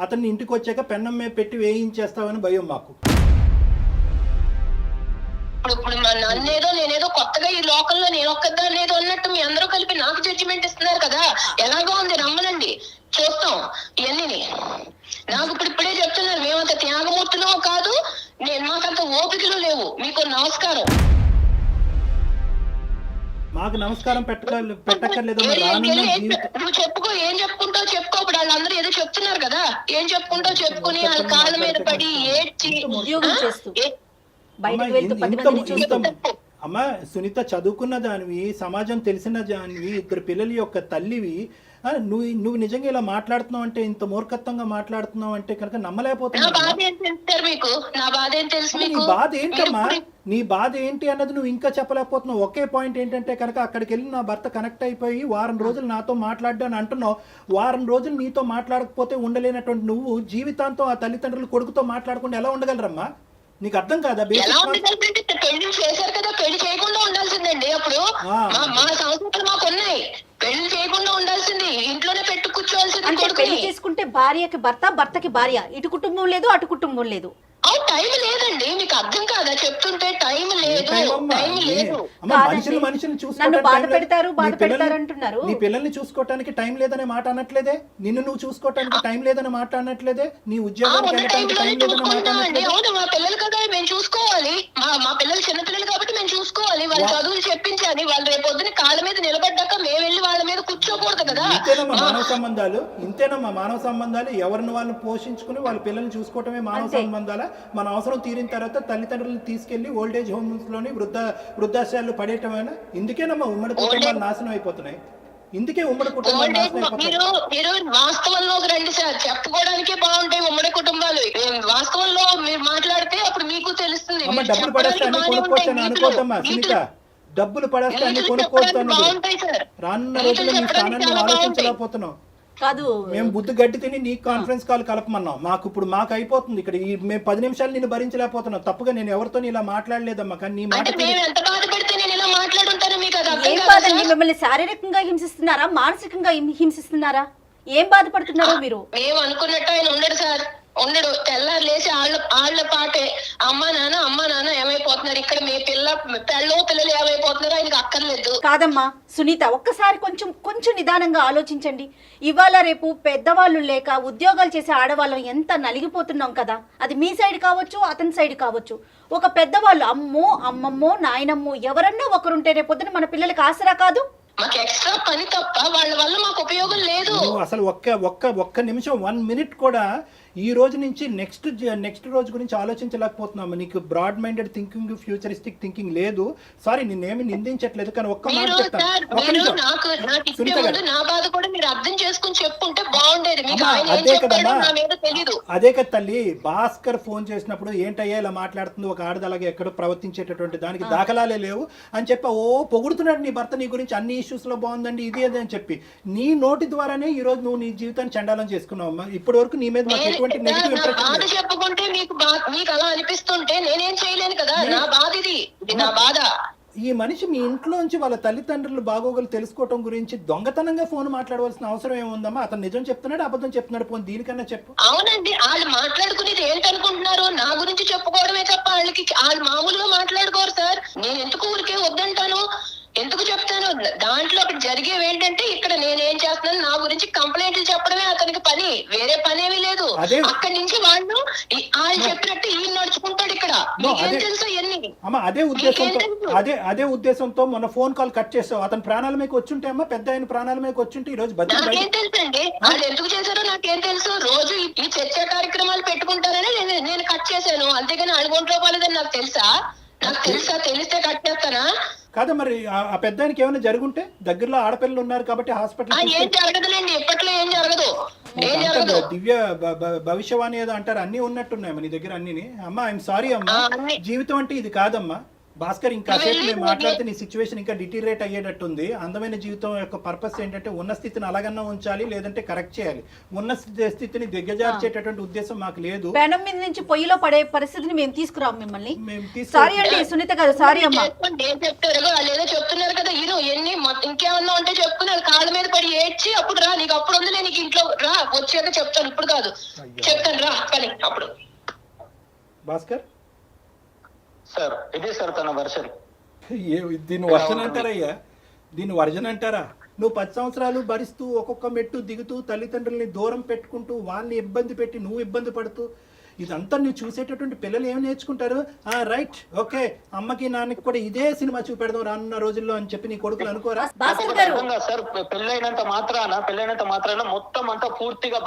[SPEAKER 4] అతన్ని ఇంటికి వచ్చాక పెన్నం మీద పెట్టి వేయించేస్తామని భయం మాకు.
[SPEAKER 2] ఇప్పుడు నన్నేదో నేనేదో కొత్తగా ఈ లోకంలో నేను ఒక్కదాన్ని ఏదో అన్నట్టు మీ అందరూ కలిపి నాకు జడ్జిమెంట్ ఇస్తున్నారు కదా. ఎలాగో ఉంది, రమ్మనండి చూస్తాం ఇవన్నీ. నాకు ఇప్పుడే చెప్తున్నారు, మేమంత త్యాగమూర్తులో కాదు, మాకంత ఓపికలు లేవు. మీకు నమస్కారం.
[SPEAKER 4] మాకు నమస్కారం పెట్టక్కర్లేదు.
[SPEAKER 2] నువ్వు చెప్పుకో, ఏం చెప్పుకుంటావు చెప్పుకో. ఇప్పుడు వాళ్ళందరూ ఏదో చెప్తున్నారు కదా, ఏం చెప్పుకుంటావు చెప్పుకుని వాళ్ళ కాళ్ళ మీద పడి ఏడ్చి.
[SPEAKER 4] అమ్మా సునీత, చదువుకున్న దానివి, సమాజం తెలిసిన దానివి, 2 పిల్లల యొక్క తల్లివి, నువ్వు నిజంగా ఇలా మాట్లాడుతున్నావు అంటే, ఇంత మూర్ఖత్వంగా మాట్లాడుతున్నావు అంటే కనుక నమ్మలేకపోతున్నావు. నీ బాధ ఏంటమ్మా? నీ బాధ ఏంటి అన్నది నువ్వు ఇంకా చెప్పలేకపోతున్నావు. ఒకే పాయింట్ ఏంటంటే కనుక అక్కడికి వెళ్ళి నా భర్త కనెక్ట్ అయిపోయి వారం రోజులు నాతో మాట్లాడ్డాను అంటున్నావు. వారం రోజులు నీతో మాట్లాడకపోతే ఉండలేనటువంటి నువ్వు జీవితాంతం ఆ తల్లిదండ్రులు కొడుకుతో మాట్లాడకుండా ఎలా ఉండగలరమ్మా? నీకు అర్థం కాదా?
[SPEAKER 2] పెళ్లి చేశారు కదా, పెళ్లి చేయకుండా ఉండాల్సిందండి. అప్పుడు మా సంస్కృతులు మాకు ఉన్నాయి. పెళ్లి చేయకుండా ఉండాల్సింది, ఇంట్లోనే పెట్టు కూర్చోవాల్సింది.
[SPEAKER 3] పెళ్లి చేసుకుంటే భార్యకి భర్త, భర్తకి భార్య, ఇటు కుటుంబం లేదు అటు కుటుంబం లేదు.
[SPEAKER 2] టైం లేదండి. మీకు అర్థం కాదా చెప్తుంటే? టైం లేదు.
[SPEAKER 4] మనుషులు
[SPEAKER 3] నన్ను బాధ పెడతారు అంటున్నారు.
[SPEAKER 4] నీ పిల్లల్ని చూసుకోవటానికి టైం లేదనే మాట అనట్లేదే. నిన్ను నువ్వు చూసుకోవటానికి టైం లేదని మాట అనట్లేదే. నీ ఉద్యోగానికి వెళ్ళడానికి టైం లేదని మాట అనట్లేదే.
[SPEAKER 2] అవును, మా పిల్లలు కదా, మేము చూసుకోవాలి. మా పిల్లలు చిన్నపిల్లలు కాబట్టి మేము చూసుకోవాలి. వాళ్ళ చదువులు చెప్పించాలి. వాళ్ళు రేపు పొద్దున కాళ్ళ మీద నిలబడ్డాక మేము వెళ్ళి వాళ్ళ మీద కూర్చోకూడదు కదా.
[SPEAKER 4] ఇంతేనమ్మా మానవ సంబంధాలు. ఎవరిని వాళ్ళు పోషించుకుని వాళ్ళ పిల్లల్ని చూసుకోవటమే మానవ సంబంధాలు. మన అవసరం తీరిన తర్వాత తల్లిదండ్రులను తీసుకెళ్లి ఓల్డేజ్ హోమ్స్ లోని వృద్ధాశ్రయాలు పడేయటమైనా. ఇందుకేనమ్మా ఉమ్మడి కుటుంబాలు నాశనం అయిపోతున్నాయి. ఇందుకే ఉమ్మడి కుటుంబాలు నాశనం అయిపోతున్నాయి.
[SPEAKER 2] మీరు వాస్తవంలో రండి సార్, చెప్పుకోవడానికే బాగుంటాయి ఉమ్మడి కుటుంబాలు. వాస్తవంలో మీరు మాట్లాడితే అప్పుడు మీకు తెలుస్తుంది.
[SPEAKER 4] డబ్బులు పడేస్తే అన్ని కొనుక్కోవచ్చు అని అనుకోవద్దమ్మా సునీత. డబ్బులు పడేస్తే అన్ని కొనుక్కోవచ్చు. రానున్న రోజుల్లో నీ స్థానాన్ని ఆలోచించలేకపోతున్నావు.
[SPEAKER 3] కాదు,
[SPEAKER 4] మేము బుద్ధి గడ్డి తిని నీ కాన్ఫరెన్స్ కాల్ కలపమన్నాం. మాకు అయిపోతుంది ఇక్కడ. మేము 10 నిమిషాలు నేను భరించలేకపోతున్నాం. తప్పుగా నేను ఎవరితో ఇలా మాట్లాడలేదమ్మా. కానీ నీ మాట
[SPEAKER 2] మాట్లాడుంటాను మీకు అది అర్థం
[SPEAKER 3] ఏం
[SPEAKER 2] కాదా
[SPEAKER 3] బాధండి?
[SPEAKER 2] సార్?
[SPEAKER 3] మిమ్మల్ని శారీరకంగా హింసిస్తున్నారా, మానసికంగా హింసిస్తున్నారా? ఏం బాధపడుతున్నారో మీరు?
[SPEAKER 2] మేము అనుకున్నట్టు ఆయన ఉండడు సార్, ఉండడు. తెల్లారు లేచి వాళ్ళ పాటే అమ్మా నాన్న ఏమైపోతున్నారు, ఇక్కడ మీ పిల్లలు ఏమైపోతున్నారు ఆయనకు అక్కర్లేదు.
[SPEAKER 3] కాదమ్మా సునీత, ఒక్కసారి కొంచెం నిదానంగా ఆలోచించండి. ఇవాళ రేపు పెద్దవాళ్ళు లేక ఉద్యోగాలు చేసే ఆడవాళ్ళం ఎంత నలిగిపోతున్నాం కదా. అది మీ సైడ్ కావచ్చు, అతని సైడ్ కావచ్చు. ఒక పెద్దవాళ్ళు అమ్మో అమ్మమ్మో నాయనమ్మో ఎవరన్నా ఒకరుంటే రేపొద్దున మన పిల్లలకి ఆసరా కాదు.
[SPEAKER 2] మాకు ఎక్స్ట్రా పని తప్ప వాళ్ళ వల్ల మాకు ఉపయోగం లేదు.
[SPEAKER 4] నువ్వు అసలు ఒక్క నిమిషం 1 మినిట్ కూడా ఈ రోజు నుంచి నెక్స్ట్ రోజు గురించి ఆలోచించలేకపోతున్నాము. నీకు broad minded thinking, futuristic thinking లేదు. సారీ, నిన్నేమి నిందించట్లేదు, కానీ ఒక్క మాట
[SPEAKER 2] మీరు
[SPEAKER 4] చెప్తాను.
[SPEAKER 2] సార్,
[SPEAKER 4] ఒక్క
[SPEAKER 2] మీరు
[SPEAKER 4] నిమిషం.
[SPEAKER 2] నాకు ఇచ్చే
[SPEAKER 4] సునీత
[SPEAKER 2] ముందు
[SPEAKER 4] గారు,
[SPEAKER 2] నా బాధ కూడా మీరు అర్థం చేసుకుని చెప్పుంటే బాగుండేది. మీకు
[SPEAKER 4] అమ్మా,
[SPEAKER 2] ఆయన ఏం
[SPEAKER 4] అదే
[SPEAKER 2] చెప్పాడో
[SPEAKER 4] కదమ్మా,
[SPEAKER 2] నా మీద తెలీదు.
[SPEAKER 4] అదే కదా తల్లి. భాస్కర్ ఫోన్ చేసినప్పుడు ఏంటయ్యా ఇలా మాట్లాడుతుంది, ఒక ఆడదలాగా ఎక్కడో ప్రవర్తించేటటువంటి దానికి దాఖలాలే లేవు అని చెప్పి పొగుడుతున్నాడు నీ భర్త, నీ గురించి అన్ని ఇష్యూస్ లో బాగుందండి ఇది అదే అని చెప్పి. నీ నోటి ద్వారానే ఈ రోజు నువ్వు నీ జీవితాన్ని చండాలం చేసుకున్నావు అమ్మా. ఇప్పటి వరకు నీ మీద మాకు ఎటువంటి నెగిటివ్ ఇంప్రెషన్
[SPEAKER 2] బాధ
[SPEAKER 4] లేదు.
[SPEAKER 2] చెప్పుకుంటే మీకు అలా అనిపిస్తుంటే నేనేం చేయలేను కదా. నా బాధ ఇది నా బాధ.
[SPEAKER 4] ఈ మనిషి మీ ఇంట్లోంచి వాళ్ళ తల్లిదండ్రులు బాగోగులు తెలుసుకోవటం గురించి దొంగతనంగా ఫోన్ మాట్లాడవలసిన అవసరం ఏముందమ్మా? అతను నిజం చెప్తున్నాడు, అబద్ధం చెప్తున్నాడు, పోనీ దీనికన్నా చెప్పు.
[SPEAKER 2] అవునండి, వాళ్ళు మాట్లాడుకునేది ఏంటనుకుంటున్నారు? నా గురించి చెప్పుకోవడమే తప్ప వాళ్ళు మామూలుగా మాట్లాడుకోరు సార్. నేను ఎందుకు ఊరికే వద్దంటాను, ఎందుకు చెప్తాను? దాంట్లో అక్కడ జరిగేవి ఏంటంటే ఇక్కడ నేనేం చేస్తున్నాను, నా గురించి కంప్లైంట్లు చెప్పడమే అతనికి పని, వేరే పనేమీ లేదు. అక్కడి నుంచి వాళ్ళు చెప్పినట్టు ఈయన నడుచుకుంటాడు ఇక్కడ. మీకేం తెలుసు ఎన్ని?
[SPEAKER 4] అమ్మా అదే ఉద్దేశంతో మొన్న ఫోన్ కాల్ కట్ చేసావు. అతను ప్రాణాల మీకు వచ్చుంటే అమ్మా, పెద్ద ఆయన ప్రాణాల మీకు వచ్చుంటే ఈ రోజు
[SPEAKER 2] నాకేం తెలుసు అండి, వాళ్ళు ఎందుకు చేశారో నాకేం తెలుసు. రోజు ఈ చర్చ కార్యక్రమాలు పెట్టుకుంటారని నేను కట్ చేశాను, అంతేగాని 4 కోట్ల రూపాయలదని నాకు తెలుసా? తెలిస్తే కట్ చేస్తానా?
[SPEAKER 4] కాదా మరి ఆ పెద్ద ఆయనకి ఏమైనా జరుగుంటే, దగ్గరలో ఆడపిల్లలు ఉన్నారు కాబట్టి హాస్పిటల్
[SPEAKER 2] ఏం జరగదులేండి, ఎప్పట్లో ఏం జరగదు.
[SPEAKER 4] దివ్య భవిష్యవాణి ఏదో అంటారు, అన్ని ఉన్నట్టున్నాయి నీ దగ్గర అన్ని. అమ్మా ఐఎమ్ సారీ అమ్మా, జీవితం అంటే ఇది కాదమ్మా. భాస్కర్, ఇంకా సేపు మేము మాట్లాడితే నీ సిచ్యువేషన్ ఇంకా డిటీరియేట్ అయ్యేటట్టుంది. అందమైన జీవితం యొక్క పర్పస్ ఏంటంటే ఉన్న స్థితిని అలాగన్నా ఉంచాలి, లేదంటే కరెక్ట్ చేయాలి. ఉన్న స్థితిని దిగ్గజార్చేటటువంటి ఉద్దేశం మాకు లేదు.
[SPEAKER 3] పెనం మీద నుంచి పొయ్యిలో పడే పరిస్థితిని మేము తీసుకురాము మిమ్మల్ని. సారీ అండి సునీత గారు, సారీ అమ్మా.
[SPEAKER 2] ఏం చెప్తారు వాళ్ళేదో చెప్తున్నారు కదా, హీరో ఎన్ని ఇంకేమన్నా ఉంటే చెప్పుకున్నారు, కాళ్ళ మీద పడి ఏడ్చి అప్పుడు రా, నీకు అప్పుడు ఉంది, నీకు ఇంట్లో రా, వచ్చాక చెప్తాను, ఇప్పుడు కాదు చెప్తాను రా పని అప్పుడు.
[SPEAKER 4] భాస్కర్
[SPEAKER 1] సార్, ఇది సార్ తన వర్షన్.
[SPEAKER 4] దీన్ని వర్జన్ అంటారయ్యా, దీన్ని వర్జన్ అంటారా? నువ్వు 10 సంవత్సరాలు భరిస్తూ ఒక్కొక్క మెట్టు దిగుతూ తల్లిదండ్రుల్ని దూరం పెట్టుకుంటూ వాళ్ళని ఇబ్బంది పెట్టి నువ్వు ఇబ్బంది పడుతూ ఇదంతా నువ్వు చూసేటటువంటి పిల్లలు ఏమి నేర్చుకుంటారు? రైట్, ఓకే, అమ్మకి నాన్నకి కూడా ఇదే సినిమా చూపెడదాం రానున్న రోజుల్లో అని చెప్పి నీ కొడుకులు అనుకోరా?
[SPEAKER 1] సార్, పెళ్ళైనంత మాత్రాన మొత్తం అంతా పూర్తిగా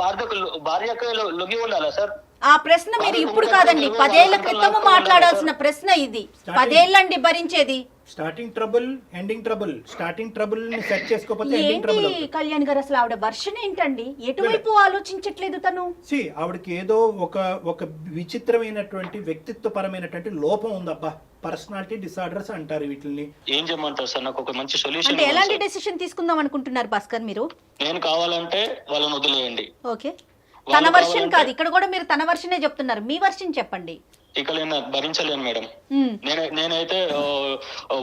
[SPEAKER 1] భార్యకు లొంగి ఉండాలా సార్?
[SPEAKER 3] ఆ ప్రశ్న మీరు ఇప్పుడు కాదండి, 10 ఏళ్ల క్రితము మాట్లాడాల్సిన ప్రశ్న ఇది. 10 ఏళ్ళండి భరించేది.
[SPEAKER 4] Starting trouble, ending trouble. Starting trouble ని సెట్ చేసుకోకపోతే ఎండింగ్ ట్రబుల్.
[SPEAKER 3] కళ్యాణ్ గారు, అసలు ఆవిడ వర్షన్ ఏంటండి? ఎటువైపు ఆలోచించట్లేదు తను.
[SPEAKER 4] ఆవిడకి ఏదో ఒక విచిత్రమైనటువంటి వ్యక్తిత్వపరమైనటువంటి లోపం ఉందబ్బా. పర్సనాలిటీ డిసార్డర్స్ అంటారు వీటిని.
[SPEAKER 1] ఏం చేయమంటారు సార్? నాకు ఒక మంచి సొల్యూషన్.
[SPEAKER 3] అంటే ఎలాంటి డెసిషన్ తీసుకుందాం అనుకుంటున్నారు భాస్కర్ మీరు?
[SPEAKER 1] నేను కావాలంటే వాళ్ళని వదిలేయండి.
[SPEAKER 3] ఓకే, తన వర్షన్ కాదు, ఇక్కడ కూడా మీరు తన వర్షనే చెప్తున్నారు. మీ వర్షన్ చెప్పండి.
[SPEAKER 1] ఇక నేను భరించలేను మేడం. నేనైతే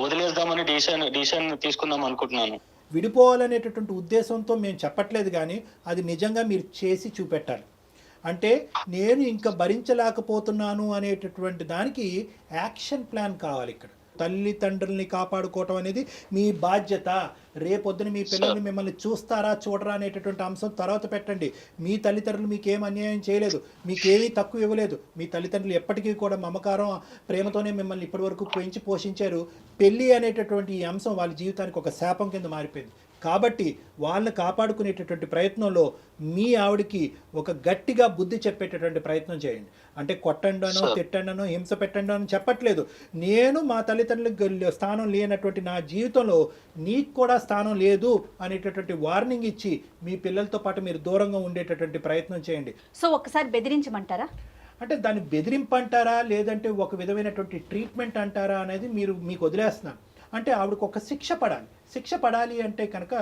[SPEAKER 1] వదిలేద్దామని డిసిషన్ తీసుకుందాం అనుకుంటున్నాను.
[SPEAKER 4] విడిపోవాలనేటటువంటి ఉద్దేశంతో మేము చెప్పట్లేదు, కానీ అది నిజంగా మీరు చేసి చూపెట్టాలి. అంటే నేను ఇంకా భరించలేకపోతున్నాను అనేటటువంటి దానికి యాక్షన్ ప్లాన్ కావాలి. ఇక్కడ తల్లిదండ్రుల్ని కాపాడుకోవటం అనేది మీ బాధ్యత. రేపొద్దున మీ పిల్లల్ని మిమ్మల్ని చూస్తారా చూడరా అనేటటువంటి అంశం తర్వాత పెట్టండి. మీ తల్లిదండ్రులు మీకేం అన్యాయం చేయలేదు, మీకేమీ తక్కువ ఇవ్వలేదు. మీ తల్లిదండ్రులు ఎప్పటికీ కూడా మమకారం ప్రేమతోనే మిమ్మల్ని ఇప్పటి వరకు పెంచి పోషించారు. పెళ్ళి అనేటటువంటి ఈ అంశం వాళ్ళ జీవితానికి ఒక శాపం కింద మారిపోయింది. కాబట్టి వాళ్ళని కాపాడుకునేటటువంటి ప్రయత్నంలో మీ ఆవిడికి ఒక గట్టిగా బుద్ధి చెప్పేటటువంటి ప్రయత్నం చేయండి. అంటే కొట్టండానో తిట్టండానో హింస పెట్టండానో అని చెప్పట్లేదు. నేను మా తల్లిదండ్రులకు స్థానం లేనటువంటి నా జీవితంలో నీకు కూడా స్థానం లేదు అనేటటువంటి వార్నింగ్ ఇచ్చి మీ పిల్లలతో పాటు మీరు దూరంగా ఉండేటటువంటి ప్రయత్నం చేయండి.
[SPEAKER 3] సో ఒక్కసారి బెదిరించమంటారా?
[SPEAKER 4] అంటే దాన్ని బెదిరింపు అంటారా, లేదంటే ఒక విధమైనటువంటి ట్రీట్మెంట్ అంటారా అనేది మీకు వదిలేస్తున్నాను. అంటే ఆవిడకు ఒక శిక్ష పడాలి. శిక్ష పడాలి అంటే కనుక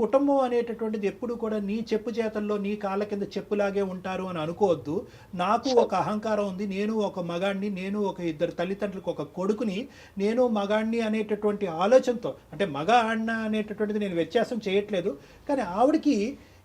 [SPEAKER 4] కుటుంబం అనేటటువంటిది ఎప్పుడు కూడా నీ చెప్పు చేతల్లో నీ కాళ్ళ కింద చెప్పులాగే ఉంటారు అని అనుకోవద్దు. నాకు ఒక అహంకారం ఉంది, నేను ఒక మగాడిని, నేను ఒక ఇద్దరు తల్లిదండ్రులకు ఒక కొడుకుని, నేను మగాడిని అనేటటువంటి ఆలోచనతో, అంటే మగ ఆడిన అనేటటువంటిది నేను వ్యత్యాసం చేయట్లేదు, కానీ ఆవిడకి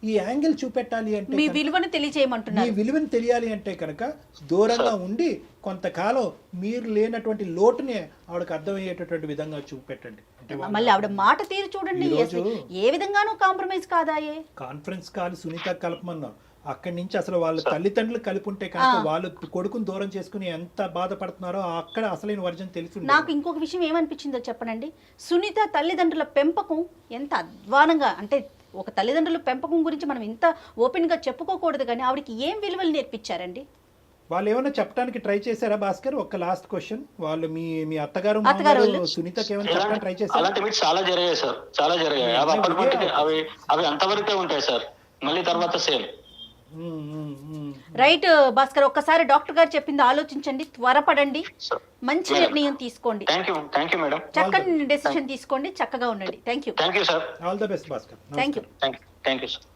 [SPEAKER 4] ఈ యాంగిల్ చూపెట్టాలి అంటే
[SPEAKER 3] మీ విలువను తెలియజేయమంటున్నారు.
[SPEAKER 4] మీ విలువను తెలియాలి అంటే కనుక దూరంగా ఉండి కొంతకాలం మీరు లేనటువంటి లోటునే ఆవిడకి అర్థమయ్యేటటువంటి విధంగా చూపెట్టండి. అంటే
[SPEAKER 3] మళ్ళీ ఆవిడ మాట తీరు చూడండి, అసలు ఏ విధంగానూ కాంప్రమైజ్ కాదాయే.
[SPEAKER 4] కాన్ఫరెన్స్ కాల్ సునీత కలపమన్నాం, అక్కడి నుంచి అసలు వాళ్ళ తల్లిదండ్రులు కలిపి ఉంటే కనుక వాళ్ళు కొడుకుని దూరం చేసుకుని ఎంత బాధపడుతున్నారో అక్కడ అసలైన వర్జన్ తెలిసి.
[SPEAKER 3] నాకు ఇంకొక విషయం ఏమనిపించిందో చెప్పనండి, సునీత తల్లిదండ్రుల పెంపకం ఎంత అధ్వానంగా, అంటే ఒక తల్లిదండ్రుల పెంపకం గురించి మనం ఇంత ఓపెన్గా చెప్పుకోకూడదు, కానీ ఆవిడకి ఏం విలువలు నేర్పించారండి?
[SPEAKER 4] వాళ్ళు ఏమైనా చెప్పడానికి ట్రై చేశారా భాస్కర్? ఒక లాస్ట్ క్వశ్చన్, వాళ్ళు మీ అత్తగారు సునీతకి ఏమైనా చెప్పడానికి ట్రై చేశారు?
[SPEAKER 1] అలాంటివి చాలా జరిగాయి సార్, చాలా జరిగాయి. అవి అప్పటికి అవి అంతవరకే ఉంటాయి సార్, మళ్ళీ తర్వాత సేమ్.
[SPEAKER 3] రైట్ భాస్కర్, ఒక్కసారి డాక్టర్ గారు చెప్పింది ఆలోచించండి, త్వరపడండి, మంచి నిర్ణయం తీసుకోండి.
[SPEAKER 1] Thank you madam.
[SPEAKER 3] చక్కని డెసిషన్ తీసుకోండి, చక్కగా ఉండండి. Thank you
[SPEAKER 1] sir.
[SPEAKER 4] All the best Bhaskar.
[SPEAKER 3] Thank you
[SPEAKER 1] sir.